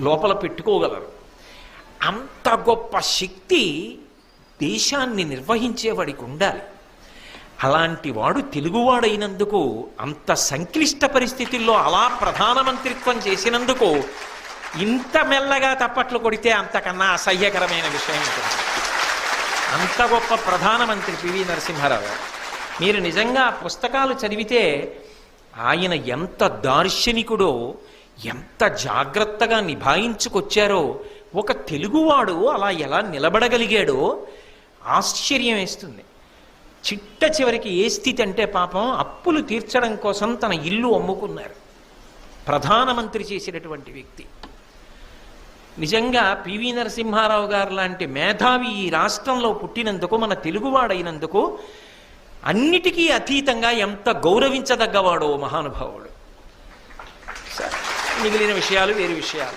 లోపల పెట్టుకోగలరు. అంత గొప్ప శక్తి దేశాన్ని నిర్వహించేవాడికి ఉండాలి. అలాంటి వాడు తెలుగువాడైనందుకు, అంత సంక్లిష్ట పరిస్థితుల్లో అలా ప్రధానమంత్రిత్వం చేసినందుకు ఇంత మెల్లగా తప్పట్లు కొడితే అంతకన్నా అసహ్యకరమైన విషయం ఉంటుంది. అంత గొప్ప ప్రధానమంత్రి పివి నరసింహారావు గారు. మీరు నిజంగా పుస్తకాలు చదివితే ఆయన ఎంత దార్శనికుడో, ఎంత జాగ్రత్తగా నిభాయించుకొచ్చారో, ఒక తెలుగువాడు అలా ఎలా నిలబడగలిగాడో ఆశ్చర్యం వేస్తుంది. చిట్ట చివరికి ఏ స్థితి అంటే పాపం అప్పులు తీర్చడం కోసం తన ఇల్లు అమ్ముకున్నారు ప్రధానమంత్రి చేసినటువంటి వ్యక్తి. నిజంగా పివి నరసింహారావు గారు లాంటి మేధావి ఈ రాష్ట్రంలో పుట్టినందుకు, మన తెలుగువాడైనందుకు అన్నిటికీ అతీతంగా ఎంత గౌరవించదగ్గవాడో మహానుభావుడు. మిగిలిన విషయాలు వేరు విషయాలు.